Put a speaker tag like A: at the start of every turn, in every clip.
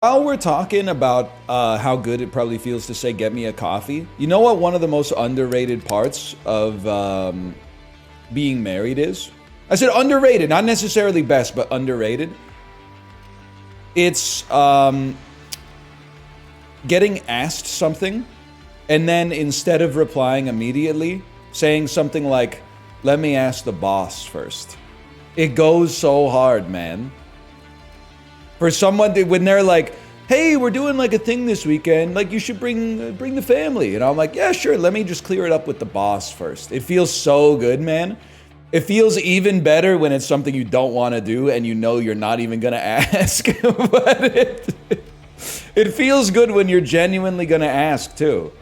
A: While we're talking about how good it probably feels to say, get me a coffee, you know what one of the most underrated parts of being married is? I said underrated, not necessarily best, but underrated. It's getting asked something, and then instead of replying immediately, saying something like, let me ask the boss first. It goes so hard, man. For someone to, when they're like, hey, we're doing like a thing this weekend, like you should bring the family. And I'm like, yeah, sure, let me just clear it up with the boss first. It feels so good, man. It feels even better when it's something you don't want to do and you know you're not even going to ask. But it feels good when you're genuinely going to ask too.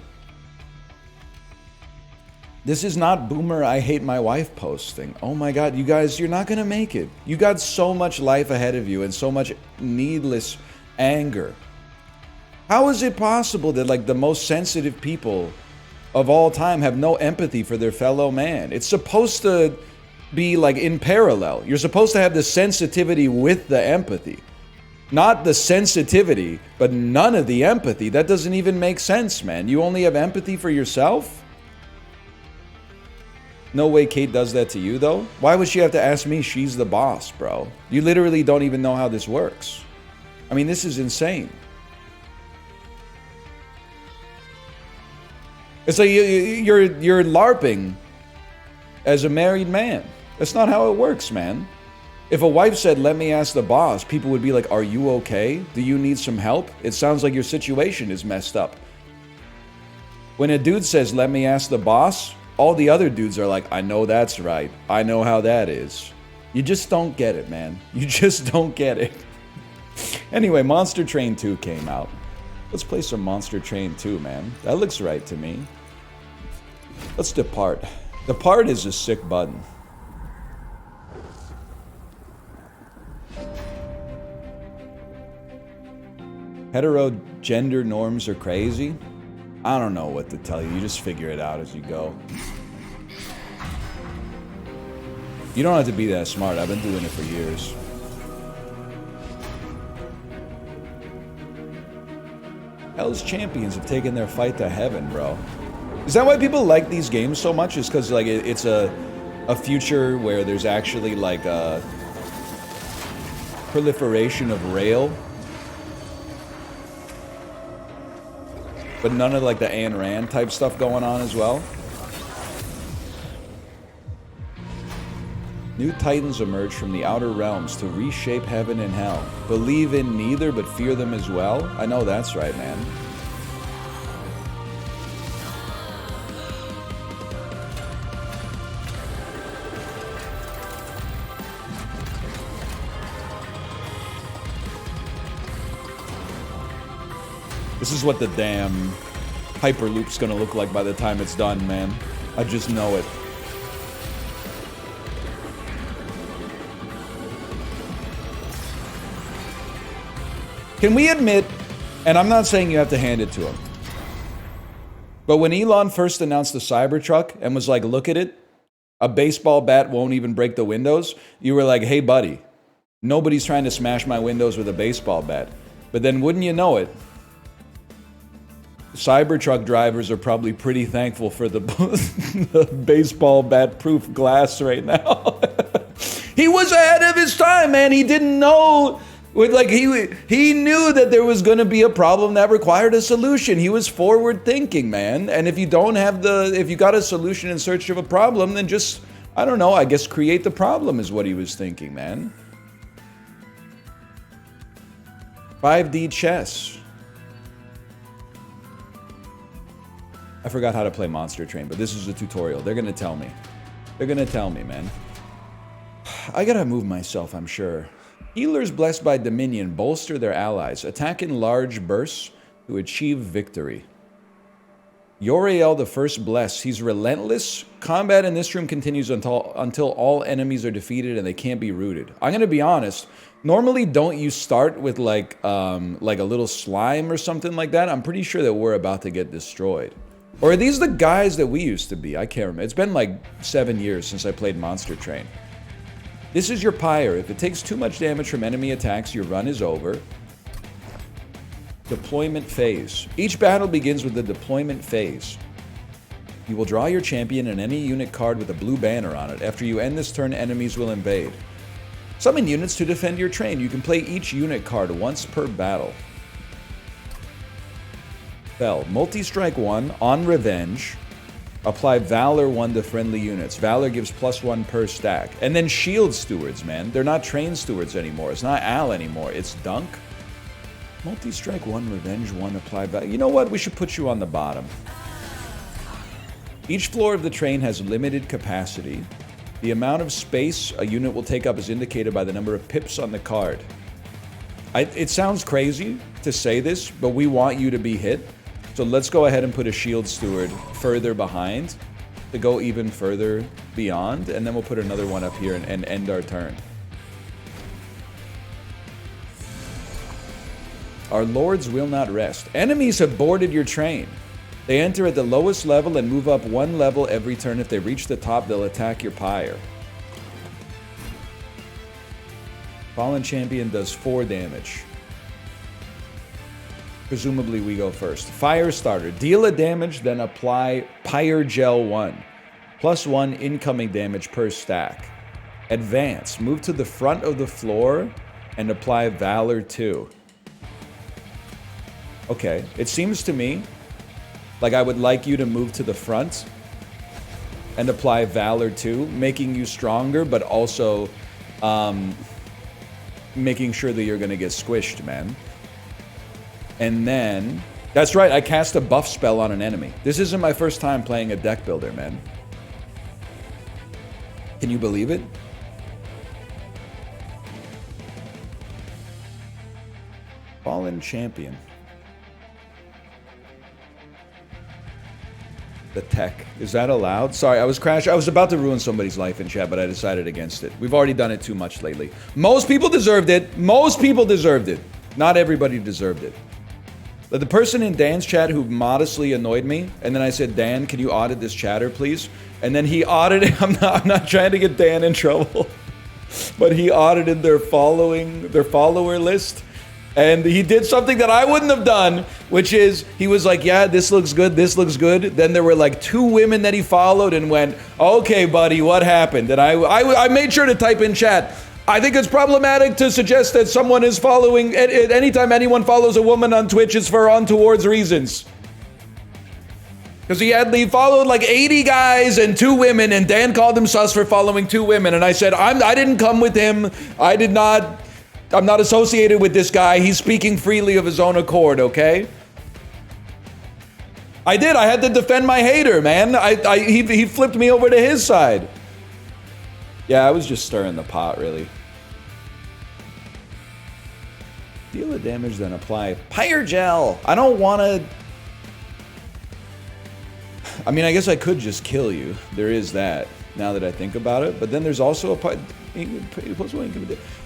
A: This is not boomer I hate my wife posting. Oh my God, you guys, you're not gonna make it. You got so much life ahead of you and so much needless anger. How is it possible that like the most sensitive people of all time have no empathy for their fellow man? It's supposed to be like in parallel. You're supposed to have the sensitivity with the empathy. Not the sensitivity, but none of the empathy. That doesn't even make sense, man. You only have empathy for yourself? No way Kate does that to you, though. Why would she have to ask me? She's the boss, bro. You literally don't even know how this works. I mean, this is insane. It's like you're LARPing as a married man. That's not how it works, man. If a wife said, let me ask the boss, people would be like, are you okay? Do you need some help? It sounds like your situation is messed up. When a dude says, let me ask the boss, all the other dudes are like, I know that's right. I know how that is. You just don't get it, man. You just don't get it. Anyway, Monster Train 2 came out. Let's play some Monster Train 2, man. That looks right to me. Let's depart. Depart is a sick button. Hetero gender norms are crazy. I don't know what to tell you. You just figure it out as you go. You don't have to be that smart. I've been doing it for years. Hell's champions have taken their fight to heaven, bro. Is that why people like these games so much? Is because like it's a future where there's actually like a proliferation of rail, but none of like the Ayn Rand type stuff going on as well. New titans emerge from the outer realms to reshape heaven and hell. Believe in neither, but fear them as well. I know that's right, man. This is what the damn Hyperloop's gonna look like by the time it's done, man. I just know it. Can we admit, and I'm not saying you have to hand it to him, but when Elon first announced the Cybertruck and was like, look at it, a baseball bat won't even break the windows, you were like, hey buddy, nobody's trying to smash my windows with a baseball bat. But then wouldn't you know it, Cybertruck drivers are probably pretty thankful for the baseball bat proof glass right now. He was ahead of his time, man. He didn't know. Like he knew that there was going to be a problem that required a solution. He was forward thinking, man. And if you don't have if you got a solution in search of a problem, then just, I don't know, I guess create the problem is what he was thinking, man. 5D chess. I forgot how to play Monster Train, but this is a tutorial. They're going to tell me. They're going to tell me, man. I got to move myself, I'm sure. Healers blessed by Dominion bolster their allies. Attack in large bursts to achieve victory. Yoriel the first blessed. He's relentless. Combat in this room continues until all enemies are defeated and they can't be rooted. I'm going to be honest. Normally, don't you start with like a little slime or something like that? I'm pretty sure that we're about to get destroyed. Or are these the guys that we used to be? I can't remember. It's been like 7 years since I played Monster Train. This is your pyre. If it takes too much damage from enemy attacks, your run is over. Deployment phase. Each battle begins with the deployment phase. You will draw your champion and any unit card with a blue banner on it. After you end this turn, enemies will invade. Summon units to defend your train. You can play each unit card once per battle. Spell. Multi-strike 1 on revenge. Apply Valor 1 to friendly units. Valor gives +1 per stack. And then shield stewards, man. They're not train stewards anymore. It's not Al anymore. It's Dunk. Multi-strike 1, revenge 1, apply Valor. You know what? We should put you on the bottom. Each floor of the train has limited capacity. The amount of space a unit will take up is indicated by the number of pips on the card. It sounds crazy to say this, but we want you to be hit. So let's go ahead and put a shield steward further behind to go even further beyond, and then we'll put another one up here and end our turn. Our lords will not rest. Enemies have boarded your train. They enter at the lowest level and move up 1 level every turn. If they reach the top, they'll attack your pyre. Fallen champion does 4 damage. Presumably we go first. Fire starter. Deal a damage, then apply Pyre Gel 1. +1 incoming damage per stack. Advance. Move to the front of the floor and apply Valor 2. Okay. It seems to me like I would like you to move to the front and apply Valor 2, making you stronger, but also making sure that you're going to get squished, man. And then, that's right, I cast a buff spell on an enemy. This isn't my first time playing a deck builder, man. Can you believe it? Fallen champion. The tech. Is that allowed? Sorry, I was crashing. I was about to ruin somebody's life in chat, but I decided against it. We've already done it too much lately. Most people deserved it. Most people deserved it. Not everybody deserved it. But the person in Dan's chat who modestly annoyed me, and then I said, Dan, can you audit this chatter, please? And then he audited, I'm not trying to get Dan in trouble, but he audited their follower list. And he did something that I wouldn't have done, which is he was like, yeah, this looks good, this looks good. Then there were like 2 women that he followed and went, okay, buddy, what happened? And I made sure to type in chat, I think it's problematic to suggest that someone is following, anytime anyone follows a woman on Twitch, it's for untoward reasons. Because he followed like 80 guys and 2 women, and Dan called him sus for following 2 women. And I said, I didn't come with him. I'm not associated with this guy. He's speaking freely of his own accord, okay? I did. I had to defend my hater, man. He flipped me over to his side. Yeah, I was just stirring the pot, really. Deal the damage, then apply Pyre Gel. I don't want to... I mean, I guess I could just kill you. There is that, now that I think about it. But then there's also a...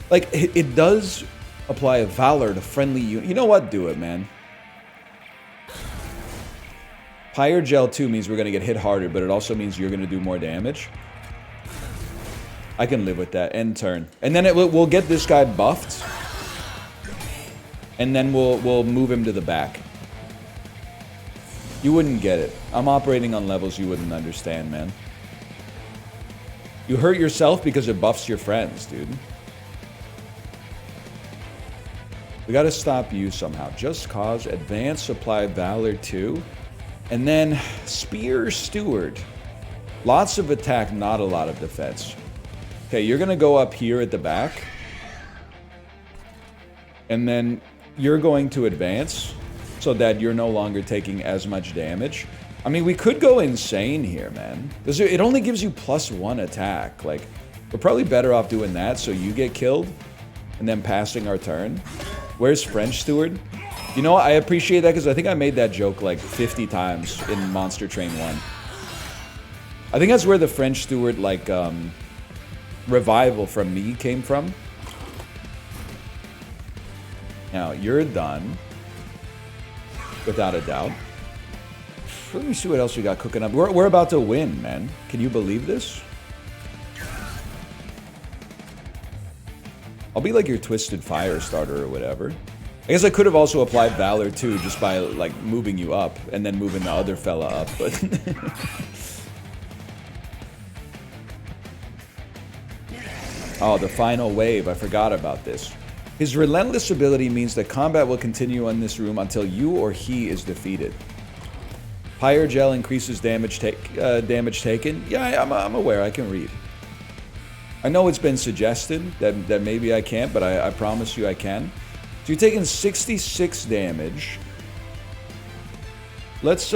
A: Like, it does apply a Valor to friendly unit. You know what? Do it, man. Pyre Gel 2 means we're going to get hit harder, but it also means you're going to do more damage. I can live with that. End turn. And then we'll get this guy buffed. And then we'll move him to the back. You wouldn't get it. I'm operating on levels you wouldn't understand, man. You hurt yourself because it buffs your friends, dude. We gotta stop you somehow. Just cause, advance, apply Valor 2. And then Spear Steward. Lots of attack, not a lot of defense. Okay, you're gonna go up here at the back. And then you're going to advance so that you're no longer taking as much damage. I mean, we could go insane here, man. It only gives you +1 attack. Like, we're probably better off doing that so you get killed and then passing our turn. Where's French Steward? You know what? I appreciate that because I think I made that joke like 50 times in Monster Train 1. I think that's where the French Steward, like, revival from me came from. Now, you're done. Without a doubt. Let me see what else we got cooking up. We're about to win, man. Can you believe this? I'll be like your Twisted Fire starter or whatever. I guess I could have also applied Valor too, just by like moving you up and then moving the other fella up, but oh, the final wave, I forgot about this. His relentless ability means that combat will continue in this room until you or he is defeated. Pyre gel increases damage taken. Yeah, I'm aware, I can read. I know it's been suggested that maybe I can't, but I promise you I can. So you're taking 66 damage. Let's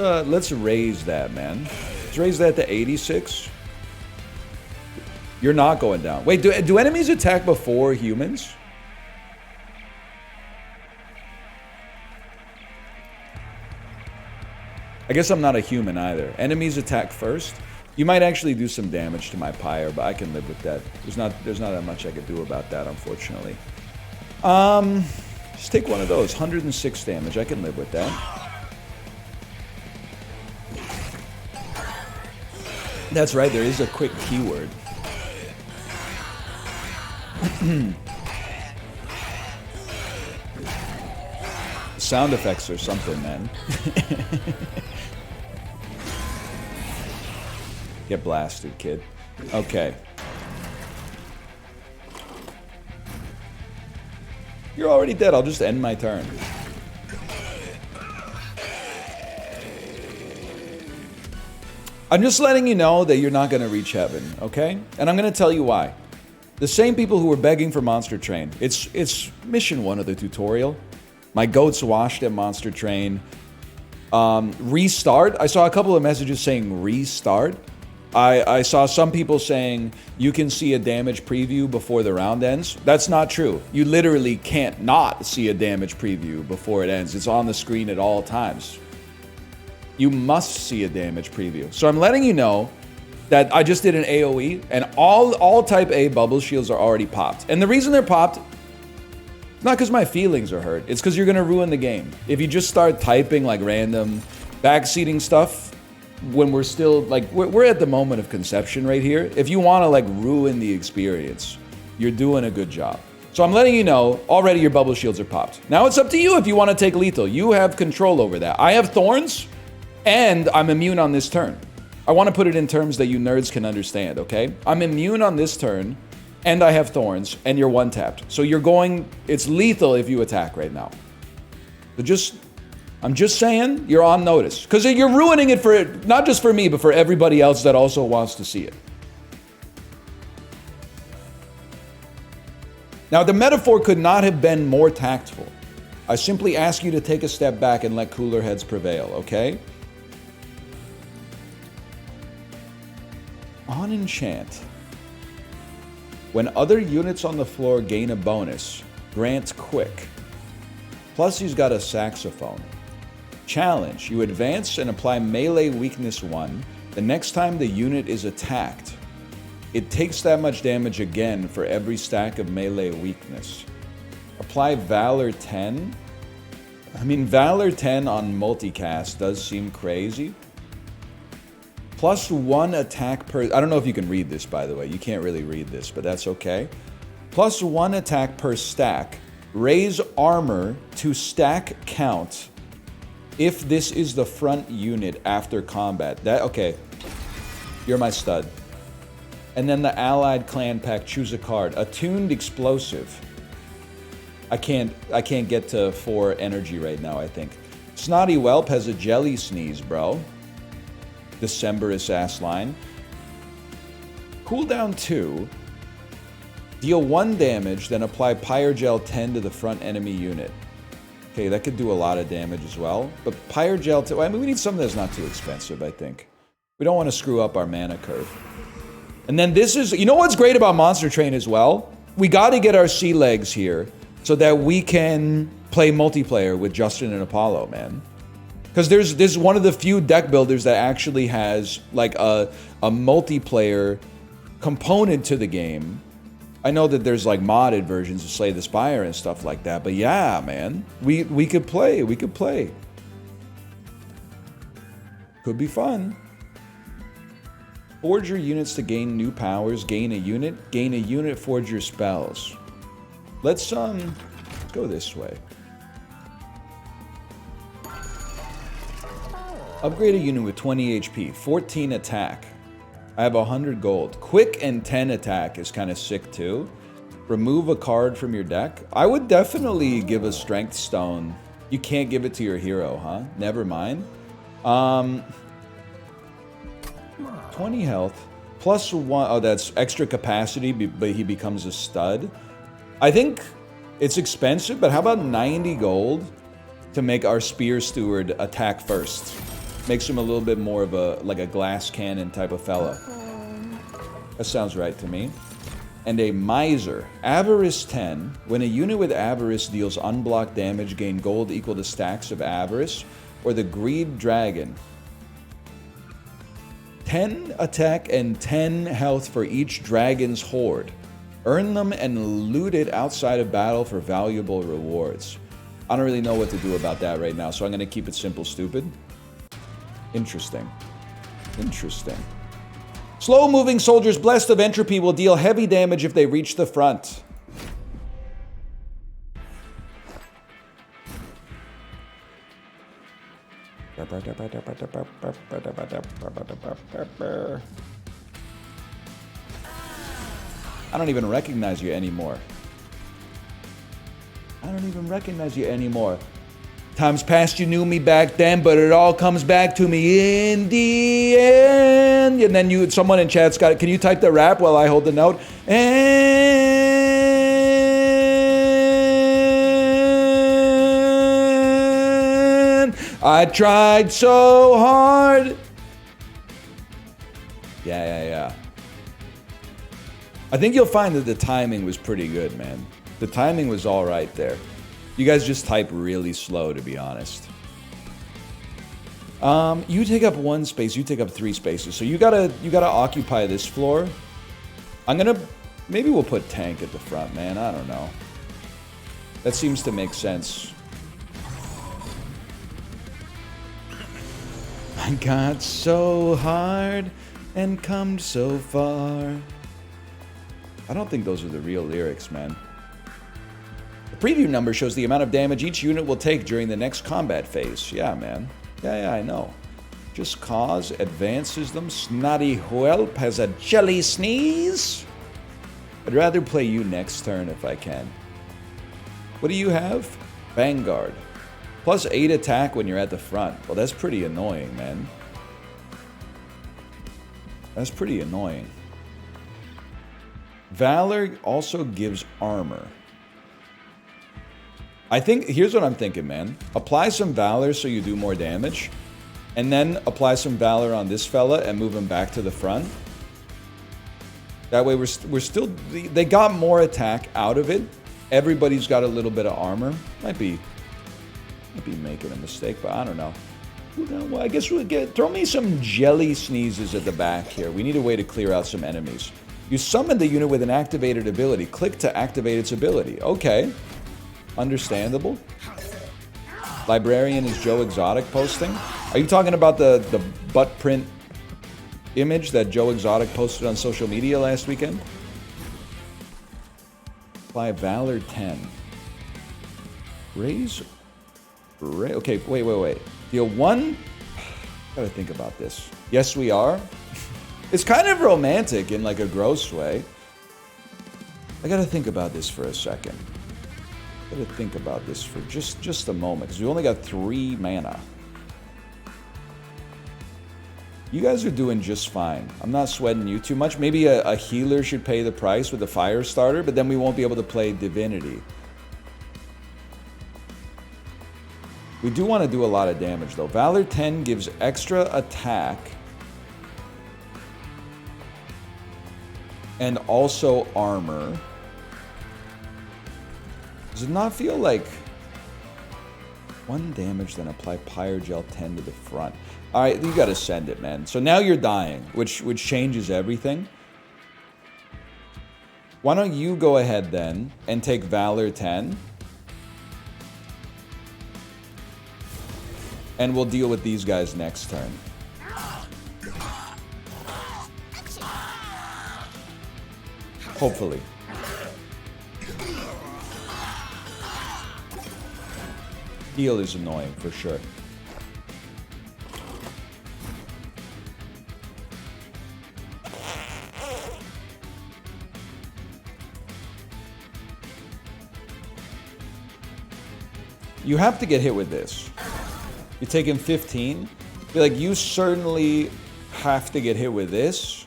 A: raise that, man. Let's raise that to 86. You're not going down. Wait, do enemies attack before humans? I guess I'm not a human either. Enemies attack first. You might actually do some damage to my pyre, but I can live with that. There's not that much I could do about that, unfortunately. Just take one of those. 106 damage. I can live with that. That's right, there is a quick keyword. Sound effects or something, man. Get blasted, kid. Okay. You're already dead. I'll just end my turn. I'm just letting you know that you're not going to reach heaven, okay? And I'm going to tell you why. The same people who were begging for Monster Train. It's mission 1 of the tutorial. My goats washed at Monster Train. Restart. I saw a couple of messages saying restart. I saw some people saying you can see a damage preview before the round ends. That's not true. You literally can't not see a damage preview before it ends. It's on the screen at all times. You must see a damage preview. So I'm letting you know that I just did an AoE and all type A bubble shields are already popped. And the reason they're popped, it's not because my feelings are hurt. It's because you're going to ruin the game. If you just start typing like random backseating stuff, when we're still, like, we're at the moment of conception right here. If you want to, like, ruin the experience, you're doing a good job. So I'm letting you know, already your bubble shields are popped. Now it's up to you if you want to take lethal. You have control over that. I have thorns, and I'm immune on this turn. I want to put it in terms that you nerds can understand, okay? I'm immune on this turn, and I have thorns, and you're one-tapped. So you're going, it's lethal if you attack right now. So I'm just saying, you're on notice. Because you're ruining it for, not just for me, but for everybody else that also wants to see it. Now, the metaphor could not have been more tactful. I simply ask you to take a step back and let cooler heads prevail, okay? On enchant. When other units on the floor gain a bonus, grant quick. Plus he's got a saxophone. Challenge. You advance and apply melee weakness 1. The next time the unit is attacked, it takes that much damage again for every stack of melee weakness. Apply Valor 10. I mean, Valor 10 on multicast does seem crazy. Plus 1 attack per... I don't know if you can read this, by the way. You can't really read this, but that's okay. Plus 1 attack per stack. Raise armor to stack count if this is the front unit after combat. Okay. You're my stud. And then the allied clan pack, choose a card. Attuned explosive. I can't get to 4 energy right now, I think. Snotty Whelp has a jelly sneeze, bro. Decemberist ass line. Cooldown 2. Deal 1 damage, then apply Pyre Gel 10 to the front enemy unit. Okay, that could do a lot of damage as well. But Pyre Gel 10, I mean, we need something that's not too expensive, I think. We don't want to screw up our mana curve. And then this is, you know what's great about Monster Train as well? We got to get our sea legs here so that we can play multiplayer with Justin and Apollo, man. Because this is one of the few deck builders that actually has like a multiplayer component to the game. I know that there's like modded versions of Slay the Spire and stuff like that, but yeah, man, we could play. We could play. Could be fun. Forge your units to gain new powers. Gain a unit. Forge your spells. Let's go this way. Upgrade a unit with 20 HP, 14 attack. I have 100 gold. Quick and 10 attack is kind of sick too. Remove a card from your deck. I would definitely give a strength stone. You can't give it to your hero, huh? Never mind. 20 health. Plus 1. Oh, that's extra capacity, but he becomes a stud. I think it's expensive, but how about 90 gold to make our Spear Steward attack first? Makes him a little bit more of a, like a glass cannon type of fella. That sounds right to me. And a Miser. Avarice 10. When a unit with Avarice deals unblocked damage, gain gold equal to stacks of Avarice. Or the Greed Dragon. 10 attack and 10 health for each dragon's horde. Earn them and loot it outside of battle for valuable rewards. I don't really know what to do about that right now, so I'm going to keep it simple, stupid. Interesting. Interesting. Slow-moving soldiers blessed of Entropy will deal heavy damage if they reach the front. I don't even recognize you anymore. I don't even recognize you anymore. Times past you knew me back then, but it all comes back to me in the end. And then someone in chat's got it. Can you type the rap while I hold the note? And I tried so hard. Yeah. I think you'll find that the timing was pretty good, man. The timing was all right there. You guys just type really slow, to be honest. You take up 1 space, you take up 3 spaces. So you gotta occupy this floor. Maybe we'll put tank at the front, man. I don't know. That seems to make sense. I got so hard and come so far. I don't think those are the real lyrics, man. The preview number shows the amount of damage each unit will take during the next combat phase. Yeah, man. Yeah, I know. Just cause advances them. Snotty whelp has a jelly sneeze. I'd rather play you next turn if I can. What do you have? Vanguard. Plus 8 attack when you're at the front. Well, that's pretty annoying, man. That's pretty annoying. Valor also gives armor. I think, here's what I'm thinking, man. Apply some Valor so you do more damage. And then apply some Valor on this fella and move him back to the front. That way we're still... They got more attack out of it. Everybody's got a little bit of armor. Might be making a mistake, but I don't know. Well, I guess we'll throw me some jelly sneezes at the back here. We need a way to clear out some enemies. You summon the unit with an activated ability. Click to activate its ability. Okay. Understandable. Librarian is Joe Exotic posting. Are you talking about the butt print image that Joe Exotic posted on social media last weekend? Apply Valor 10. Okay, wait. Deal 1? Gotta think about this. Yes, we are. It's kind of romantic in like a gross way. I gotta think about this for a second. Gotta think about this for just a moment, because we only got 3 mana. You guys are doing just fine. I'm not sweating you too much. Maybe a healer should pay the price with a fire starter, but then we won't be able to play Divinity. We do want to do a lot of damage, though. Valor 10 gives extra attack. And also armor. Does it not feel like 1 damage, then apply Pyrogel 10 to the front? Alright, you gotta send it, man. So now you're dying, which changes everything. Why don't you go ahead then and take Valor 10? And we'll deal with these guys next turn. Hopefully. Heal is annoying, for sure. You have to get hit with this. You're taking 15. Be like, you certainly have to get hit with this.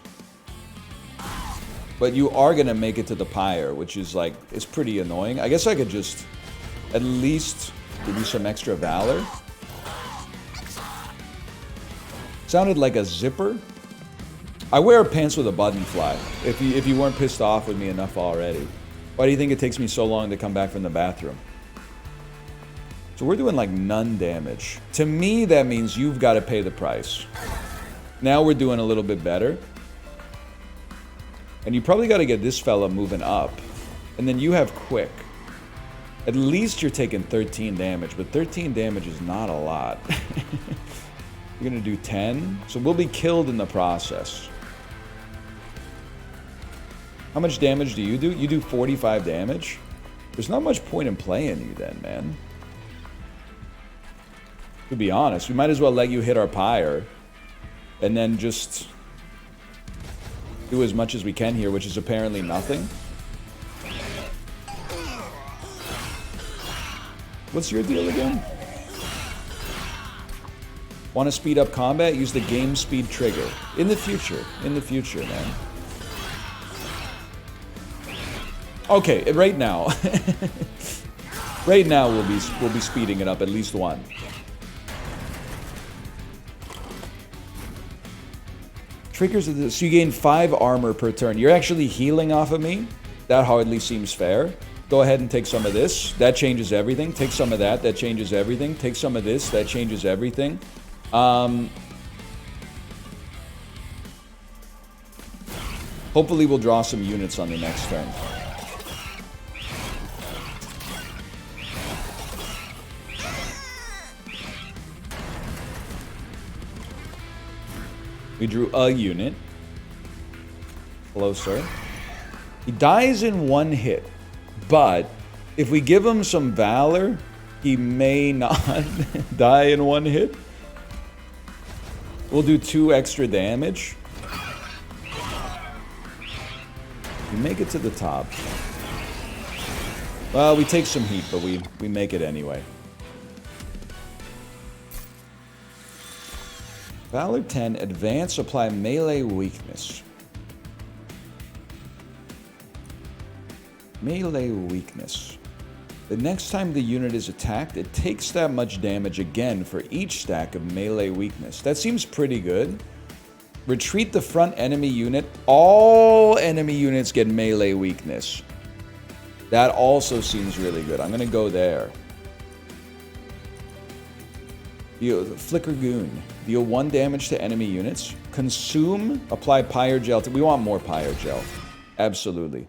A: But you are going to make it to the pyre, which is like, it's pretty annoying. I guess I could just at least give you some extra valor. Sounded like a zipper. I wear pants with a button fly. If you weren't pissed off with me enough already. Why do you think it takes me so long to come back from the bathroom? So we're doing like none damage. To me, that means you've got to pay the price. Now we're doing a little bit better. And you probably got to get this fella moving up. And then you have quick. At least you're taking 13 damage, but 13 damage is not a lot. You're going to do 10. So we'll be killed in the process. How much damage do? You do 45 damage? There's not much point in playing you then, man. To be honest, we might as well let you hit our pyre. And then just do as much as we can here, which is apparently nothing. What's your deal again? Want to speed up combat? Use the game speed trigger. In the future, man. Okay, right now. Right now we'll be speeding it up at least one. Triggers of this. So you gain 5 armor per turn. You're actually healing off of me? That hardly seems fair. Go ahead and take some of this. That changes everything. Take some of that. That changes everything. Take some of this. That changes everything. Hopefully we'll draw some units on the next turn. We drew a unit. Closer. He dies in one hit. But if we give him some valor, he may not die in one hit. We'll do 2 extra damage. We make it to the top. Well, we take some heat, but we make it anyway. Valor 10, advance, apply melee weakness. Melee weakness. The next time the unit is attacked, it takes that much damage again for each stack of melee weakness. That seems pretty good. Retreat the front enemy unit. All enemy units get melee weakness. That also seems really good. I'm going to go there. Flicker Goon. Deal 1 damage to enemy units. Consume. Apply Pyre Gel. We want more Pyre Gel. Absolutely.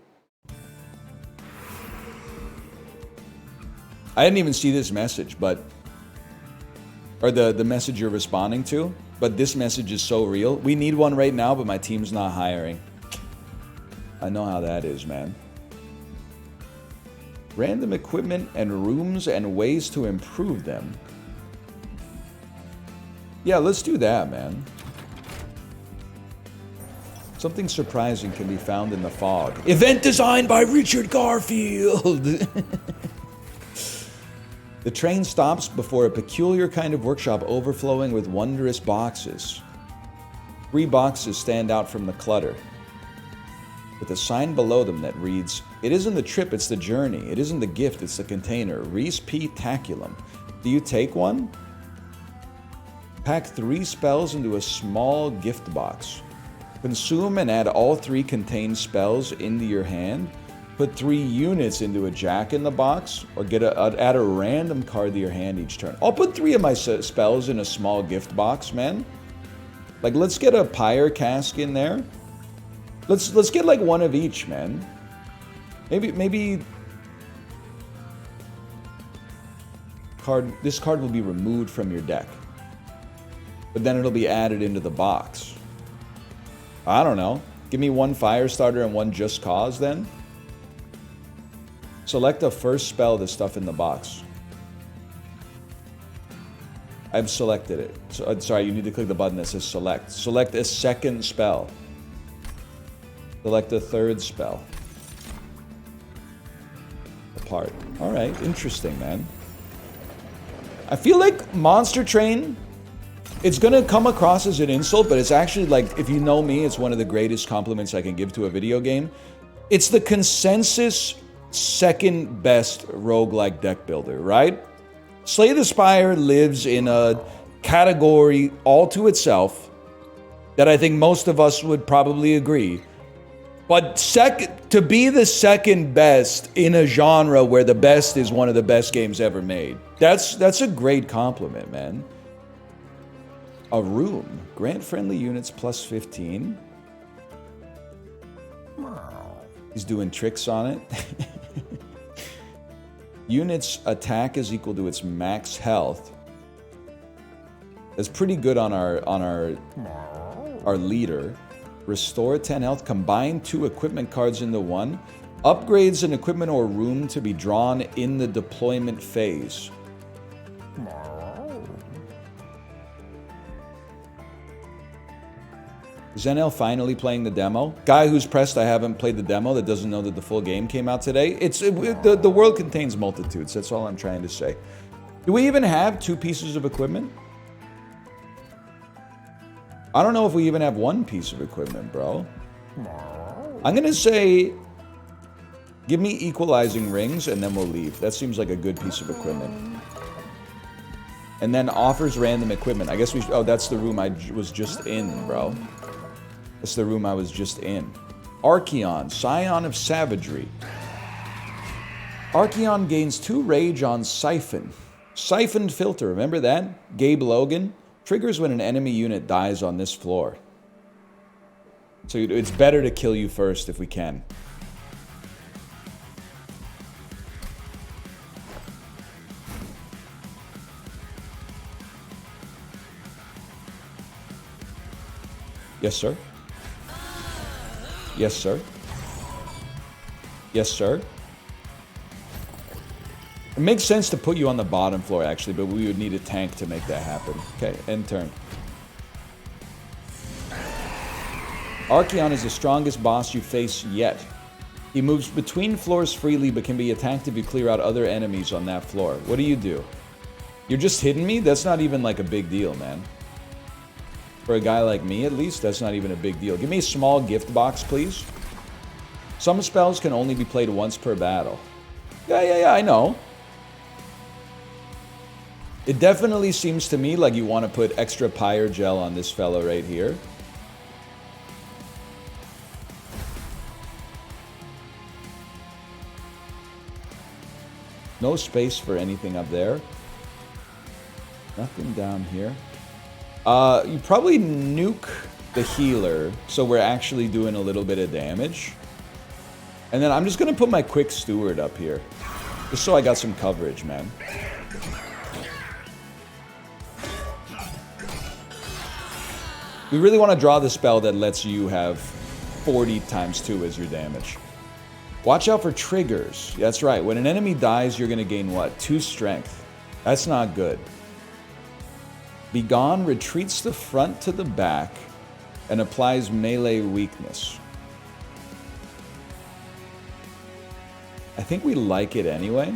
A: I didn't even see this message, but... Or the message you're responding to. But this message is so real. We need one right now, but my team's not hiring. I know how that is, man. Random equipment and rooms and ways to improve them. Yeah, let's do that, man. Something surprising can be found in the fog. Event designed by Richard Garfield! The train stops before a peculiar kind of workshop overflowing with wondrous boxes. 3 boxes stand out from the clutter, with a sign below them that reads, "It isn't the trip, it's the journey. It isn't the gift, it's the container. Reese P. Taculum. Do you take one? Pack 3 spells into a small gift box. Consume and add all 3 contained spells into your hand. Put 3 units into a jack in the box, or add a random card to your hand each turn." I'll put 3 of my spells in a small gift box, man. Like, let's get a Pyre Cask in there. Let's get like 1 of each, man. Maybe this card will be removed from your deck, but then it'll be added into the box. I don't know. Give me 1 Firestarter and 1 Just Cause then. Select the first spell to stuff in the box. I've selected it. So, sorry, you need to click the button that says select. Select a second spell. Select a third spell. Apart. Alright, interesting, man. I feel like Monster Train, it's gonna come across as an insult, but it's actually like, if you know me, it's one of the greatest compliments I can give to a video game. It's the consensus second best roguelike deck builder, right? Slay the Spire lives in a category all to itself that I think most of us would probably agree. But to be the second best in a genre where the best is one of the best games ever made, that's a great compliment, man. A room. Grant friendly units plus 15. He's doing tricks on it. Units attack is equal to its max health. That's pretty good on our leader. Restore 10 health. Combine 2 equipment cards into 1. Upgrades an equipment or room to be drawn in the deployment phase. Zenel finally playing the demo. Guy who's pressed I haven't played the demo that doesn't know that the full game came out today. The world contains multitudes. That's all I'm trying to say. Do we even have 2 pieces of equipment? I don't know if we even have 1 piece of equipment, bro. I'm gonna say, give me equalizing rings and then we'll leave. That seems like a good piece of equipment. And then offers random equipment. I guess we should, oh, that's the room I was just in, bro. That's the room I was just in. Archon, Scion of Savagery. Archon gains 2 rage on Siphon. Siphoned Filter, remember that? Gabe Logan. Triggers when an enemy unit dies on this floor. So it's better to kill you first if we can. Yes, sir. Yes, sir. Yes, sir. It makes sense to put you on the bottom floor, actually, but we would need a tank to make that happen. Okay, end turn. Archon is the strongest boss you face yet. He moves between floors freely, but can be attacked if you clear out other enemies on that floor. What do you do? You're just hitting me? That's not even like a big deal, man. For a guy like me, at least, that's not even a big deal. Give me a small gift box, please. Some spells can only be played once per battle. Yeah, I know. It definitely seems to me like you want to put extra pyre gel on this fellow right here. No space for anything up there. Nothing down here. You probably nuke the healer, so we're actually doing a little bit of damage. And then I'm just going to put my quick steward up here. Just so I got some coverage, man. We really want to draw the spell that lets you have 40 times 2 as your damage. Watch out for triggers. That's right. When an enemy dies, you're going to gain what? 2 strength. That's not good. Begone retreats the front to the back and applies melee weakness. I think we like it anyway.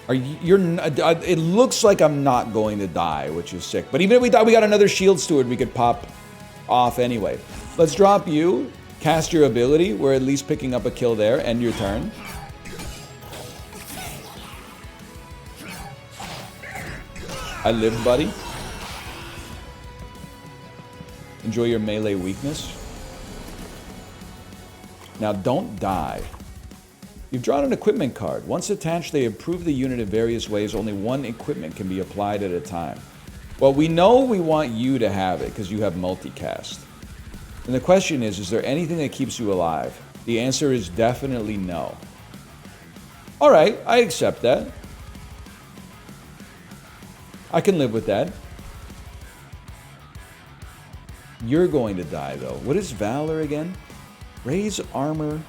A: It looks like I'm not going to die, which is sick. But even if we die, we got another shield steward we could pop off anyway. Let's drop you, cast your ability. We're at least picking up a kill there. End your turn. I live, buddy. Enjoy your melee weakness. Now don't die. You've drawn an equipment card. Once attached, they improve the unit in various ways. Only 1 equipment can be applied at a time. Well, we know we want you to have it because you have multicast. And the question is there anything that keeps you alive? The answer is definitely no. All right, I accept that. I can live with that. You're going to die, though. What is Valor again? Raise armor.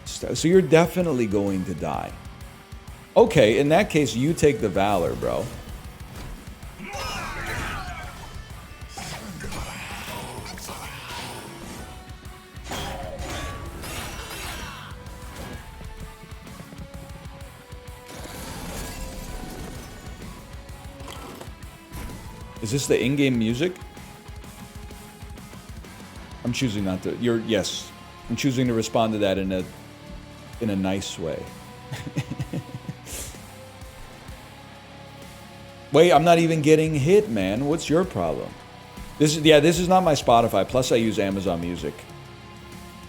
A: So you're definitely going to die. Okay, in that case, you take the Valor, bro. Is this the in-game music? I'm choosing not to. Yes. I'm choosing to respond to that in a nice way. Wait, I'm not even getting hit, man. What's your problem? This is not my Spotify. Plus, I use Amazon Music.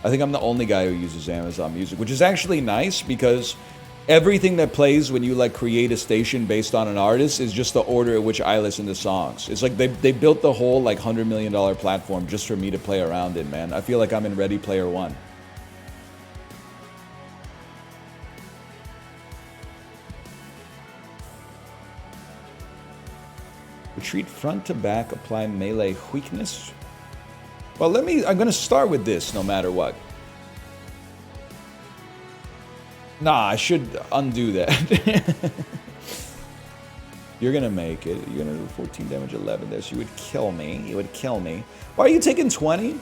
A: I think I'm the only guy who uses Amazon Music, which is actually nice because everything that plays when you like create a station based on an artist is just the order at which I listen to songs. It's like they built the whole like $100 million platform just for me to play around in, man. I feel like I'm in Ready Player One. Retreat front to back, apply melee weakness. Well, I'm gonna start with this no matter what. Nah, I should undo that. You're gonna make it. You're gonna do 14 damage, 11 there, so you would kill me. You would kill me. Why are you taking 20?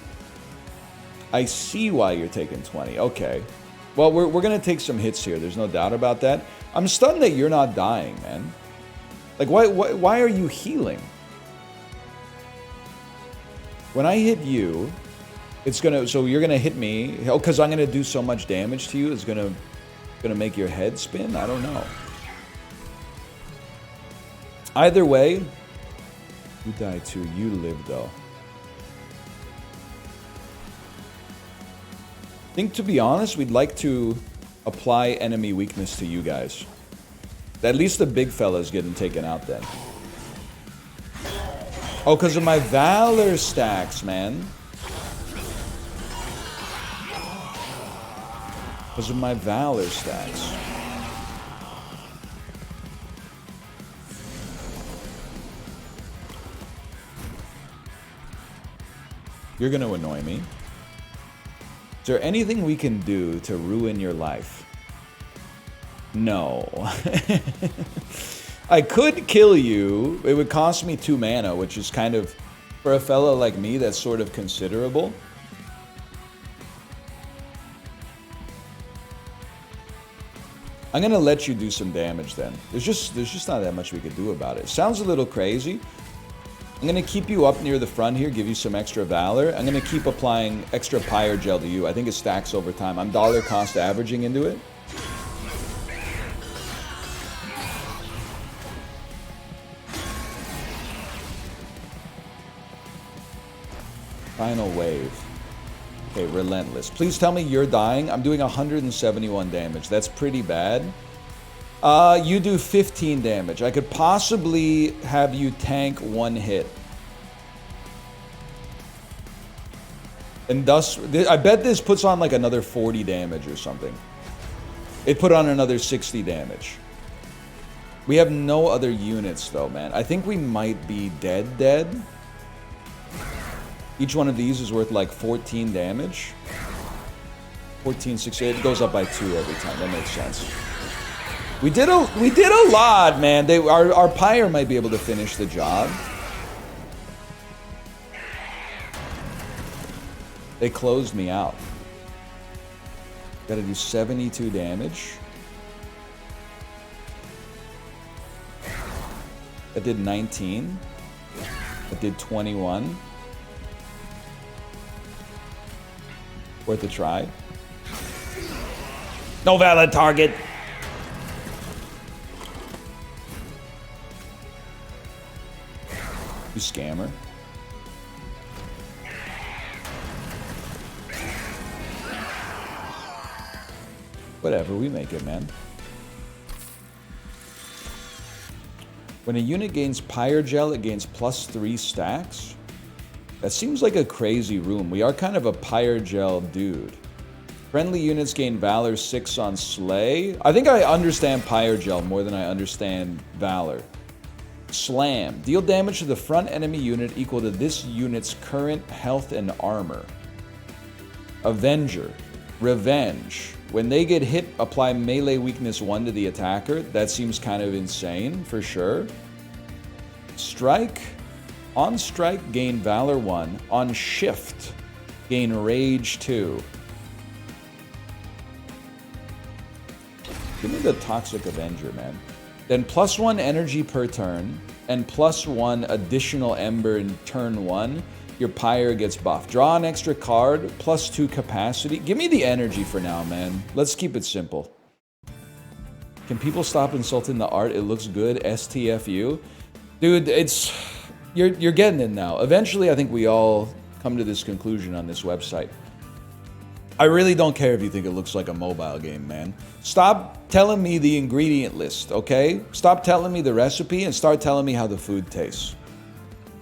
A: I see why you're taking 20. Okay. Well, we're gonna take some hits here. There's no doubt about that. I'm stunned that you're not dying, man. Like, why are you healing? When I hit you, it's gonna. So you're gonna hit me. Oh, because I'm gonna do so much damage to you. It's gonna make your head spin. I don't know. Either way, you die too. You live though. I think, to be honest, we'd like to apply enemy weakness to you guys. At least the big fella's getting taken out then. Oh, because of my Valor stacks, man. Because of my Valor stacks. You're going to annoy me. Is there anything we can do to ruin your life? No. I could kill you. It would cost me 2 mana, which is kind of, for a fella like me, that's sort of considerable. I'm gonna let you do some damage then. There's just not that much we could do about it. Sounds a little crazy. I'm gonna keep you up near the front here, give you some extra Valor. I'm gonna keep applying extra Pyre Gel to you. I think it stacks over time. I'm dollar cost averaging into it. Final wave. Okay, Relentless. Please tell me you're dying. I'm doing 171 damage. That's pretty bad. You do 15 damage. I could possibly have you tank 1 hit. And thus, I bet this puts on like another 40 damage or something. It put on another 60 damage. We have no other units though, man. I think we might be dead. Each one of these is worth like 14 damage. 14, 16, it goes up by 2 every time. That makes sense. We did a lot, man. Our Pyre might be able to finish the job. They closed me out. Gotta do 72 damage. That did 19. That did 21. Worth a try. No valid target. You scammer. Whatever, we make it, man. When a unit gains Pyre Gel, it gains +3 stacks. That seems like a crazy room. We are kind of a Pyre Gel dude. Friendly units gain Valor 6 on Slay. I think I understand Pyre Gel more than I understand Valor. Slam. Deal damage to the front enemy unit equal to this unit's current health and armor. Avenger. Revenge. When they get hit, apply melee weakness 1 to the attacker. That seems kind of insane, for sure. Strike. On strike, gain Valor 1. On shift, gain Rage 2. Give me the Toxic Avenger, man. Then +1 energy per turn, and +1 additional ember in turn 1. Your pyre gets buffed. Draw an extra card, +2 capacity. Give me the energy for now, man. Let's keep it simple. Can people stop insulting the art? It looks good. STFU. Dude, it's... You're getting it now. Eventually, I think we all come to this conclusion on this website. I really don't care if you think it looks like a mobile game, man. Stop telling me the ingredient list, okay? Stop telling me the recipe and start telling me how the food tastes.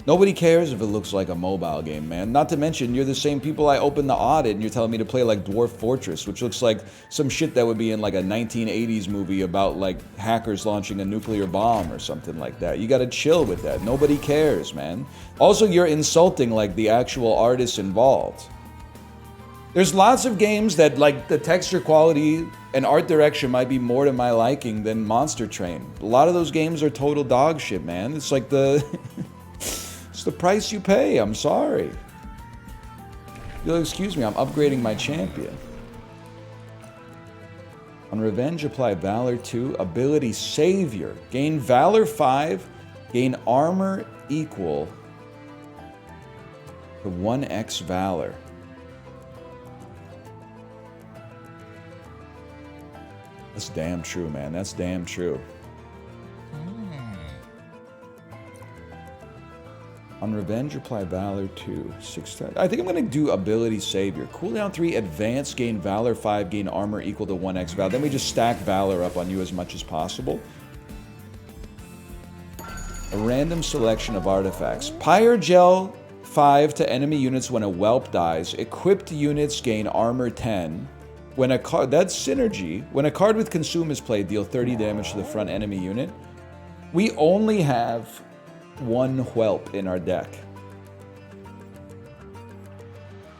A: Nobody cares if it looks like a mobile game, man. Not to mention, you're the same people I opened the audit and you're telling me to play like Dwarf Fortress, which looks like some shit that would be in like a 1980s movie about like hackers launching a nuclear bomb or something like that. You gotta chill with that. Nobody cares, man. Also, you're insulting like the actual artists involved. There's lots of games that like the texture quality and art direction might be more to my liking than Monster Train. A lot of those games are total dog shit, man. It's like the... It's the price you pay, I'm sorry. You'll excuse me, I'm upgrading my champion. On Revenge, apply Valor 2, ability Savior. Gain Valor 5, gain armor equal to 1x Valor. That's damn true, man. That's damn true. On Revenge, apply Valor 2. 6 times. I think I'm going to do Ability Savior. Cooldown 3, Advance, gain Valor 5, gain armor equal to 1x Valor. Then we just stack Valor up on you as much as possible. A random selection of artifacts. Pyre Gel 5 to enemy units when a whelp dies. Equipped units gain armor 10. When a card... That's synergy. When a card with Consume is played, deal 30 damage to the front enemy unit. We only have... one whelp in our deck.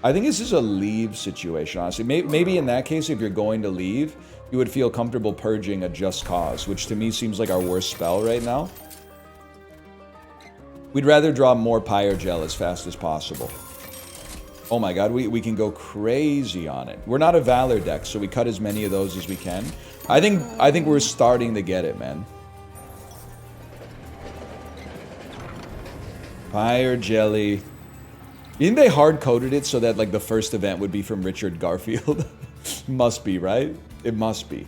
A: I think this is a leave situation, honestly. Maybe in that case, if you're going to leave, you would feel comfortable purging a Just Cause, which to me seems like our worst spell right now. We'd rather draw more Pyre Gel as fast as possible. Oh my god, we can go crazy on it. We're not a Valor deck, so we cut as many of those as we can. I think we're starting to get it, man. Fire Jelly. You think they hard-coded it so that, like, the first event would be from Richard Garfield? Must be, right? It must be.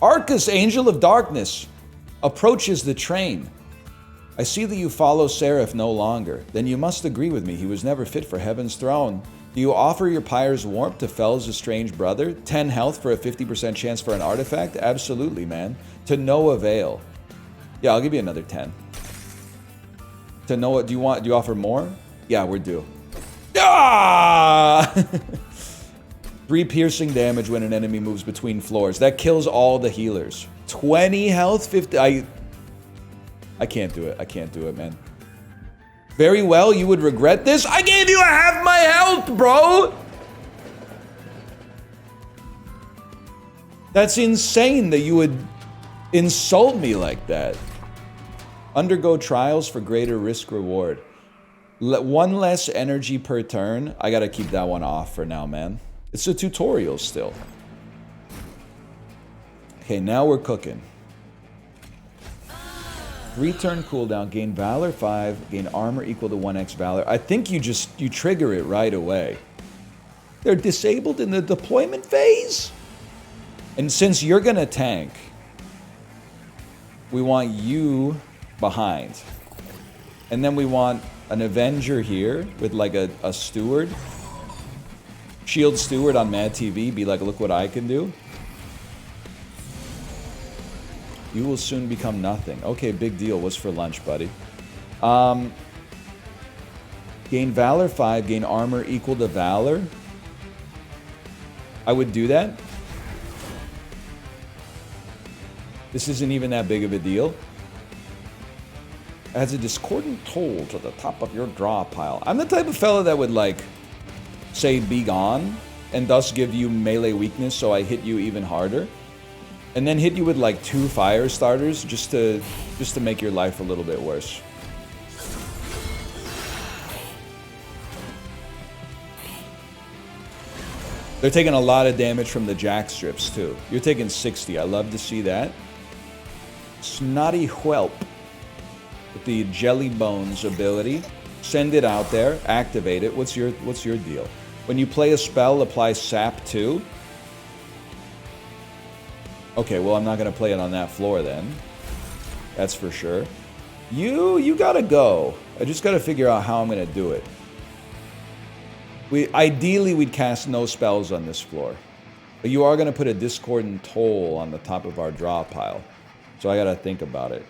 A: Arcus, Angel of Darkness, approaches the train. I see that you follow Seraph no longer. Then you must agree with me. He was never fit for Heaven's throne. Do you offer your Pyre's Warmth to Fel's estranged brother? 10 health for a 50% chance for an artifact? Absolutely, man. To no avail. Yeah, I'll give you another 10. To know what do you offer more? Yeah, we're due. Ah! 3 piercing damage when an enemy moves between floors. That kills all the healers. 20 health, 50. I can't do it. I can't do it, man. Very well, you would regret this. I gave you half my health, bro. That's insane that you would insult me like that. Undergo trials for greater risk reward. One less energy per turn. I gotta keep that one off for now, man. It's a tutorial still. Okay, now we're cooking. 3-turn cooldown. Gain Valor 5. Gain armor equal to 1x Valor. I think you trigger it right away. They're disabled in the deployment phase? And since you're gonna tank, we want you behind. And then we want an Avenger here with like a Steward. Shield Steward on Mad TV. Be like, look what I can do. You will soon become nothing. Okay, big deal. What's for lunch, buddy? Gain Valor 5. Gain armor equal to Valor. I would do that. This isn't even that big of a deal. Adds a discordant toll to the top of your draw pile. I'm the type of fella that would, like, say be gone, and thus give you melee weakness so I hit you even harder. And then hit you with, like, 2 fire starters just to make your life a little bit worse. They're taking a lot of damage from the jack strips, too. You're taking 60. I love to see that. Snotty Whelp with the Jelly Bones ability. Send it out there, activate it. What's your deal? When you play a spell, apply Sap 2. Okay, well, I'm not going to play it on that floor then. That's for sure. You gotta go. I just gotta figure out how I'm gonna do it. Ideally, we'd cast no spells on this floor. But you are gonna put a Discordant Toll on the top of our draw pile. So I gotta think about it.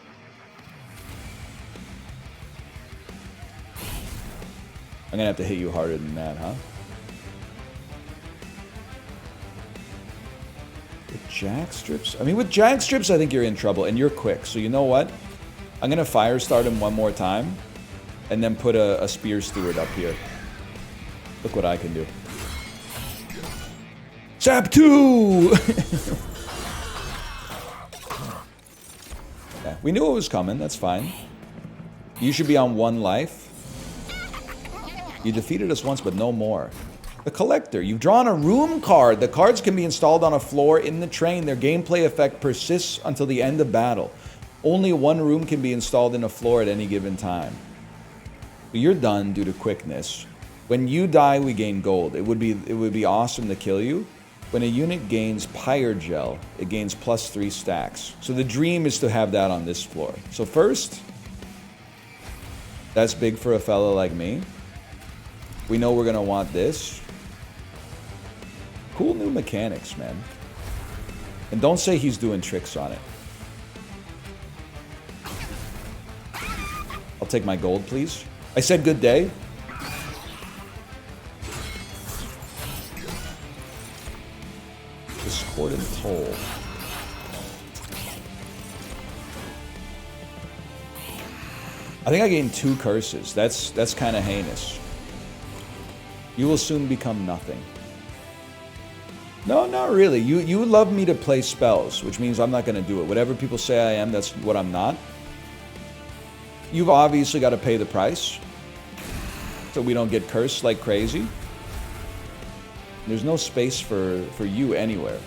A: I'm gonna have to hit you harder than that, huh? With Jag Strips? I mean, with Jag Strips, I think you're in trouble, and you're quick. So you know what? I'm gonna Fire Start him one more time, and then put a Spear Steward up here. Look what I can do. Sap 2! Yeah, we knew it was coming, that's fine. You should be on 1 life. You defeated us once, but no more. The Collector. You've drawn a room card. The cards can be installed on a floor in the train. Their gameplay effect persists until the end of battle. Only 1 room can be installed in a floor at any given time. You're done due to quickness. When you die, we gain gold. It would be awesome to kill you. When a unit gains Pyre Gel, it gains +3 stacks. So the dream is to have that on this floor. So first, that's big for a fella like me. We know we're gonna want this. Cool new mechanics, man. And don't say he's doing tricks on it. I'll take my gold, please. I said good day. Discordant Toll. I think I gained 2 curses. That's kind of heinous. You will soon become nothing. No, not really. You love me to play spells, which means I'm not going to do it. Whatever people say I am, that's what I'm not. You've obviously got to pay the price, so we don't get cursed like crazy. There's no space for you anywhere.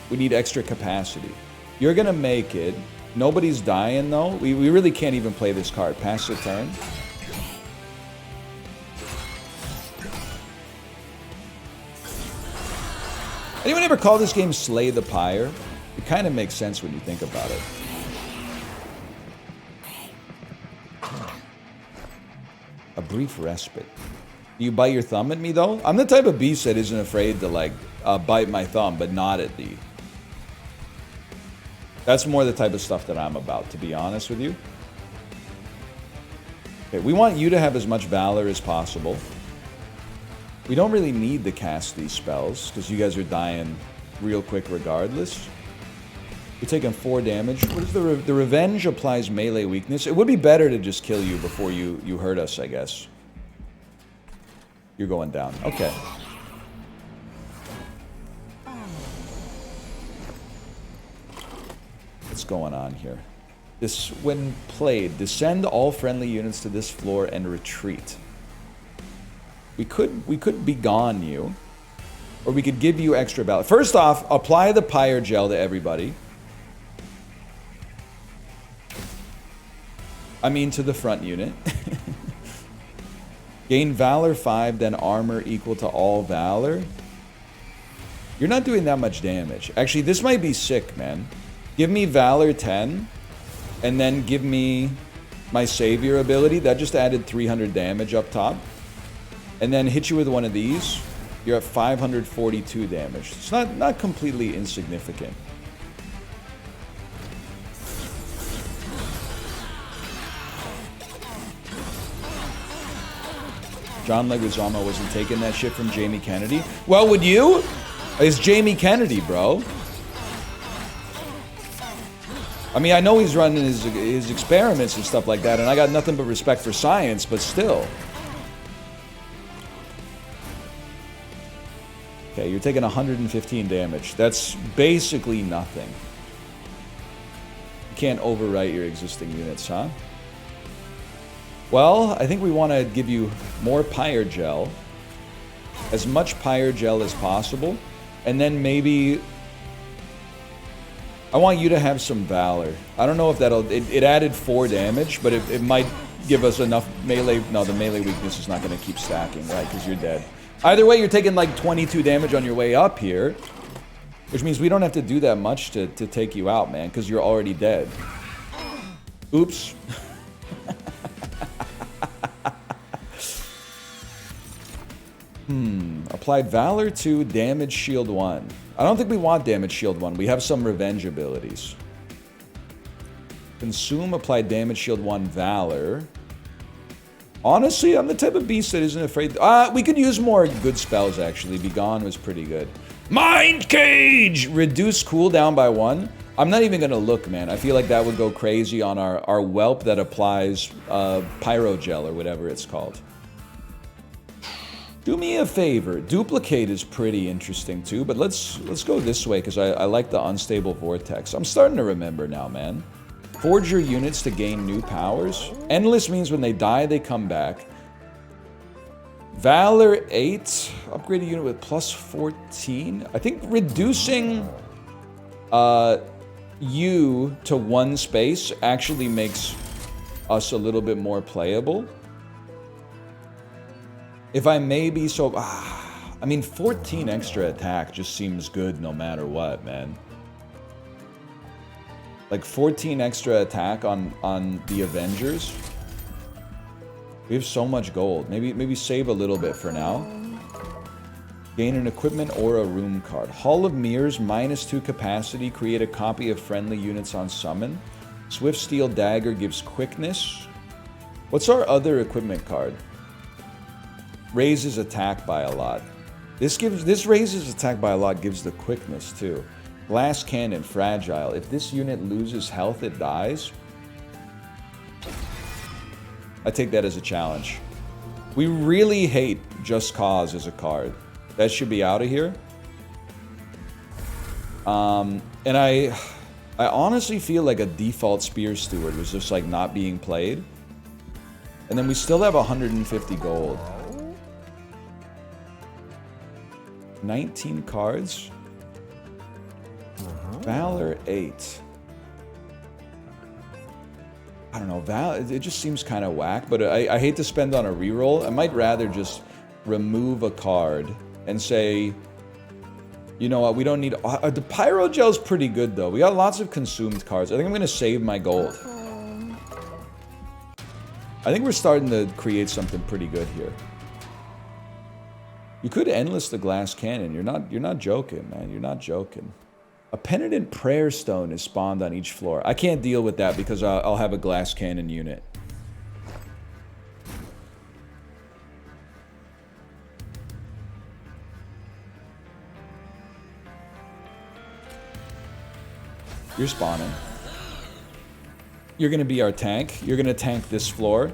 A: We need extra capacity. You're going to make it. Nobody's dying, though. We really can't even play this card. Pass the turn. Anyone ever call this game Slay the Pyre? It kind of makes sense when you think about it. A brief respite. Do you bite your thumb at me, though? I'm the type of beast that isn't afraid to, like, bite my thumb, but not at thee. That's more the type of stuff that I'm about, to be honest with you. Okay, we want you to have as much valor as possible. We don't really need to cast these spells, because you guys are dying real quick regardless. You're taking 4 damage. What is the Revenge applies melee weakness. It would be better to just kill you before you hurt us, I guess. You're going down. Okay. What's going on here? This, when played, descend all friendly units to this floor and retreat. We could begone you, or we could give you extra valor. First off, apply the Pyre Gel to everybody. I mean to the front unit. Gain Valor 5, then armor equal to all Valor. You're not doing that much damage. Actually, this might be sick, man. Give me Valor 10, and then give me my Savior ability. That just added 300 damage up top. And then hit you with one of these. You're at 542 damage. It's not completely insignificant. John Leguizamo wasn't taking that shit from Jamie Kennedy. Well, would you? It's Jamie Kennedy, bro. I mean, I know he's running his experiments and stuff like that, and I got nothing but respect for science, but still. Okay, you're taking 115 damage. That's basically nothing. You can't overwrite your existing units, huh? Well, I think we want to give you more Pyre Gel. As much Pyre Gel as possible. And then maybe I want you to have some Valor. I don't know if that'll... It added 4 damage, but it might give us enough melee... No, the melee weakness is not going to keep stacking, right? Because you're dead. Either way, you're taking like 22 damage on your way up here. Which means we don't have to do that much to take you out, man. Because you're already dead. Oops. Applied Valor 2, Damage Shield 1. I don't think we want Damage Shield 1. We have some Revenge abilities. Consume, applied Damage Shield 1, Valor. Honestly, I'm the type of beast that isn't afraid... we could use more good spells, actually. Begone was pretty good. Mind Cage! Reduce cooldown by 1. I'm not even going to look, man. I feel like that would go crazy on our whelp that applies Pyrogel or whatever it's called. Do me a favor. Duplicate is pretty interesting too, but let's go this way because I like the Unstable Vortex. I'm starting to remember now, man. Forge your units to gain new powers. Endless means when they die, they come back. Valor 8. Upgrade a unit with plus 14. I think reducing you to 1 space actually makes us a little bit more playable. If I may be so... I mean, 14 extra attack just seems good no matter what, man. Like, 14 extra attack on the Avengers. We have so much gold. Maybe save a little bit for now. Gain an equipment or a room card. Hall of Mirrors, -2 capacity. Create a copy of friendly units on summon. Swift Steel Dagger gives quickness. What's our other equipment card? Raises attack by a lot. This raises attack by a lot, gives the quickness too. Glass Cannon, fragile. If this unit loses health, it dies. I take that as a challenge. We really hate Just Cause as a card. That should be out of here. And I honestly feel like a default Spear Steward was just like not being played. And then we still have 150 gold. 19 cards. Valor 8. I don't know, it just seems kind of whack, but I hate to spend on a reroll. I might rather just remove a card and say, you know what, we don't need... the Pyrogel's pretty good, though. We got lots of consumed cards. I think I'm going to save my gold. I think we're starting to create something pretty good here. You could endless the Glass Cannon. You're not joking, man. You're not joking. A Penitent Prayer Stone is spawned on each floor. I can't deal with that because I'll have a Glass Cannon unit. You're spawning. You're going to be our tank. You're going to tank this floor.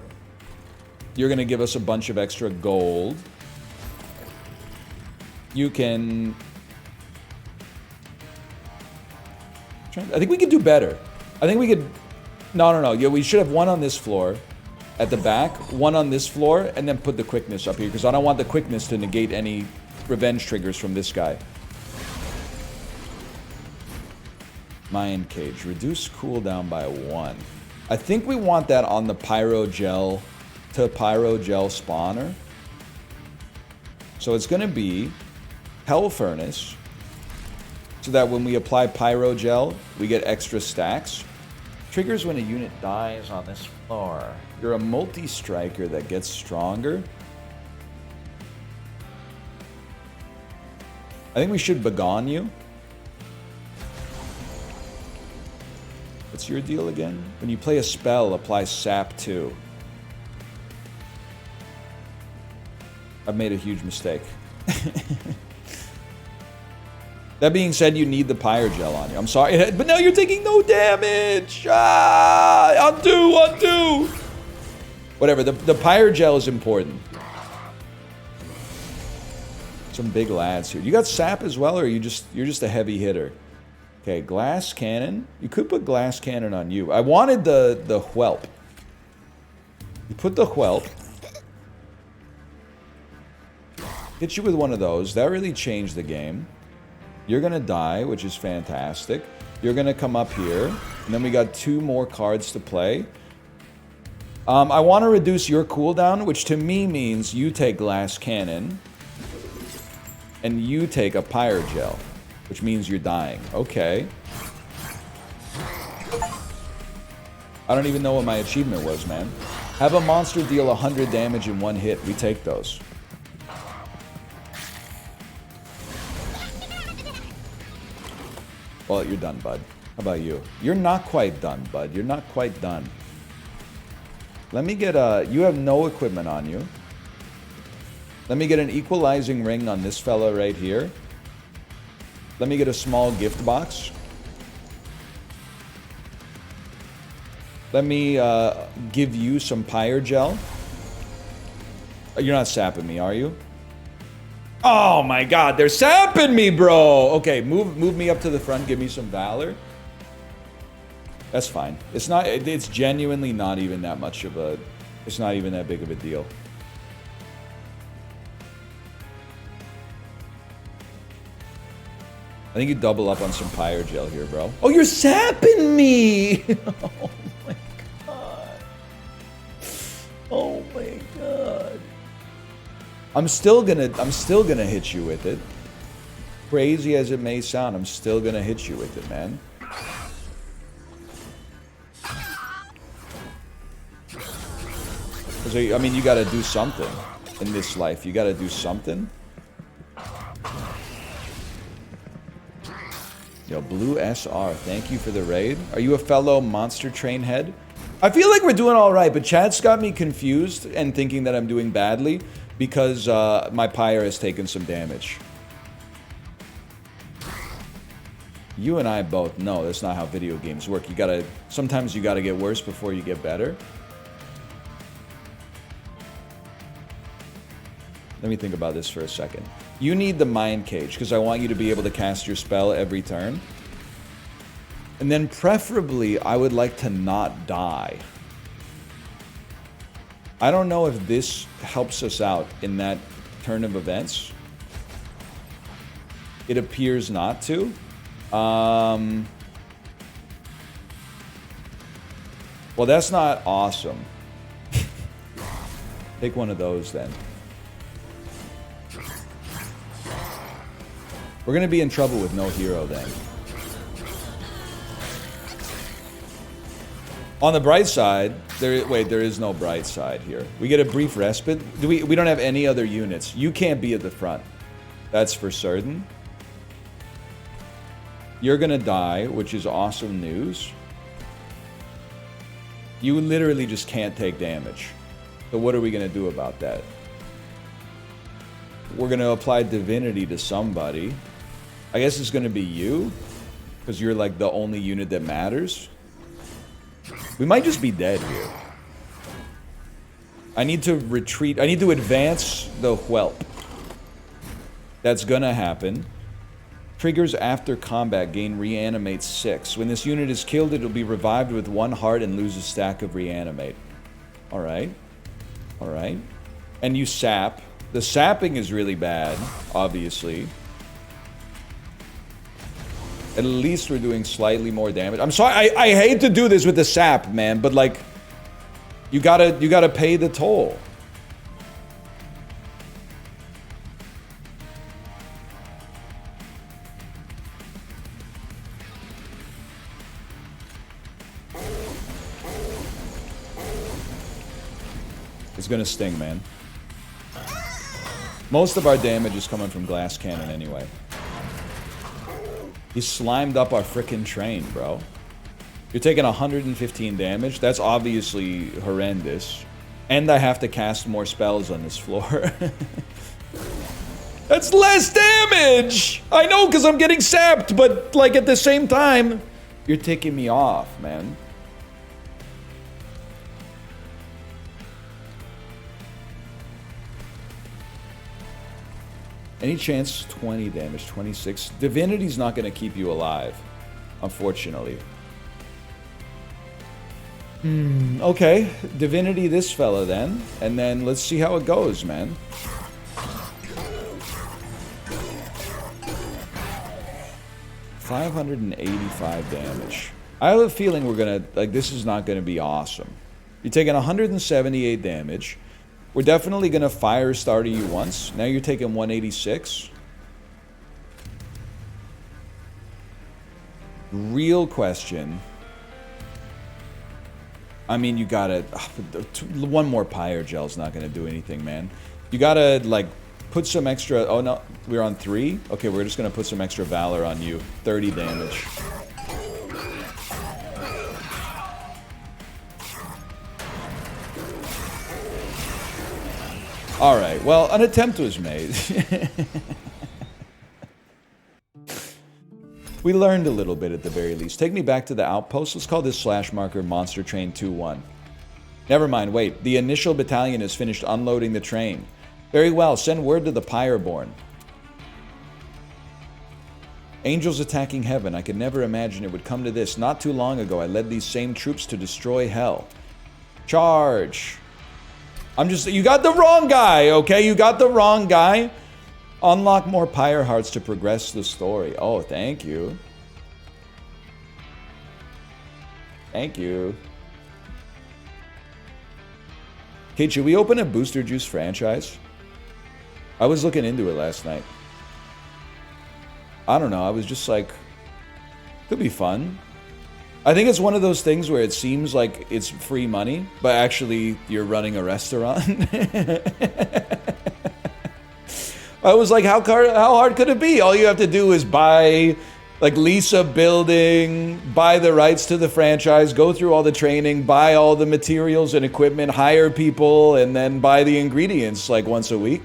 A: You're going to give us a bunch of extra gold. You can... I think we could do better. I think we could... No. Yeah, we should have one on this floor at the back, one on this floor, and then put the quickness up here, because I don't want the quickness to negate any revenge triggers from this guy. Mind Cage. Reduce cooldown by 1. I think we want that on the Pyrogel to Pyrogel spawner. So it's going to be Hell Furnace, so that when we apply Pyrogel, we get extra stacks. Triggers when a unit dies on this floor. You're a multi-striker that gets stronger. I think we should Begone you. What's your deal again? When you play a spell, apply Sap 2. I've made a huge mistake. That being said, you need the Pyrogel on you. I'm sorry, but now you're taking no damage! Undo! Whatever, the Pyrogel is important. Some big lads here. You got Sap as well, or you're just a heavy hitter? Okay, Glass Cannon. You could put Glass Cannon on you. I wanted the Whelp. You put the Whelp. Hit you with one of those. That really changed the game. You're gonna die, which is fantastic. You're going to come up here. And then we got 2 more cards to play. I want to reduce your cooldown, which to me means you take Glass Cannon. And you take a Pyrogel, which means you're dying. Okay. I don't even know what my achievement was, man. Have a monster deal 100 damage in 1 hit. We take those. Well, you're done, bud. How about you? You're not quite done, bud. You're not quite done. Let me get a... You have no equipment on you. Let me get an equalizing ring on this fella right here. Let me get a small gift box. Let me give you some Pyrogel. You're not sapping me, are you? Oh my god, they're sapping me, bro! Okay, move me up to the front, give me some Valor. That's fine. It's not, it's genuinely not even that much of a, it's not even that big of a deal. I think you double up on some Pyrogel here, bro. Oh, you're sapping me! Oh my god. Oh my god. I'm still gonna hit you with it. Crazy as it may sound, I'm still gonna hit you with it, man. I mean, you gotta do something in this life. You gotta do something. Yo, Blue SR, thank you for the raid. Are you a fellow Monster Train head? I feel like we're doing alright, but chat's got me confused and thinking that I'm doing badly because my Pyre has taken some damage. You and I both know that's not how video games work. You gotta, sometimes you gotta get worse before you get better. Let me think about this for a second. You need the Mind Cage, because I want you to be able to cast your spell every turn. And then preferably, I would like to not die. I don't know if this helps us out in that turn of events. It appears not to. Well, that's not awesome. Take one of those then. We're going to be in trouble with no hero then. On the bright side, there is no bright side here. We get a brief respite. We don't have any other units. You can't be at the front. That's for certain. You're going to die, which is awesome news. You literally just can't take damage. So what are we going to do about that? We're going to apply divinity to somebody. I guess it's going to be you, because you're like the only unit that matters. We might just be dead here. I need to retreat. I need to advance the whelp. That's going to happen. Triggers after combat, gain reanimate 6. When this unit is killed, it'll be revived with 1 heart and lose a stack of reanimate. Alright. Alright. And you sap. The sapping is really bad, obviously. At least we're doing slightly more damage. I'm sorry, I hate to do this with the sap, man, but like, you gotta pay the toll. It's gonna sting, man. Most of our damage is coming from Glass Cannon anyway. He slimed up our frickin' train, bro. You're taking 115 damage. That's obviously horrendous. And I have to cast more spells on this floor. That's less damage! I know, because I'm getting sapped, but, like, at the same time, you're ticking me off, man. Any chance 20 damage, 26. Divinity's not going to keep you alive, unfortunately. Okay, Divinity this fella then, and then let's see how it goes, man. 585 damage. I have a feeling we're gonna, like, this is not gonna be awesome. You're taking 178 damage. We're definitely gonna fire starter you once. Now you're taking 186. Real question. I mean, you gotta... one more Pyre Gel's not gonna do anything, man. You gotta, like, put some extra... Oh, no. We're on 3? Okay, we're just gonna put some extra Valor on you. 30 damage. Alright, well, an attempt was made. We learned a little bit at the very least. Take me back to the outpost. Let's call this slash marker Monster Train 2-1. Never mind, wait. The initial battalion has finished unloading the train. Very well, send word to the Pyreborn. Angels attacking heaven. I could never imagine it would come to this. Not too long ago, I led these same troops to destroy hell. Charge! I'm just... You got the wrong guy, okay? You got the wrong guy. Unlock more Pyre Hearts to progress the story. Oh, thank you. Thank you. Kate, should we open a Booster Juice franchise? I was looking into it last night. I don't know. I was just like... Could be fun. I think it's one of those things where it seems like it's free money, but actually you're running a restaurant. I was like, how hard could it be? All you have to do is buy, like, lease a building, buy the rights to the franchise, go through all the training, buy all the materials and equipment, hire people, and then buy the ingredients, like, once a week.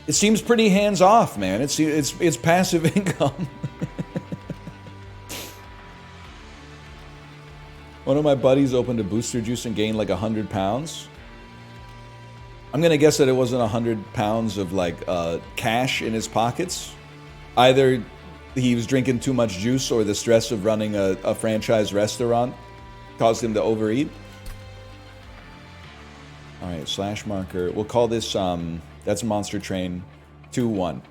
A: It seems pretty hands-off, man. It's passive income. One of my buddies opened a Booster Juice and gained, like, 100 pounds. I'm gonna guess that it wasn't 100 pounds of, like, cash in his pockets. Either he was drinking too much juice or the stress of running a franchise restaurant caused him to overeat. Alright, slash marker. We'll call this, that's Monster Train 2-1.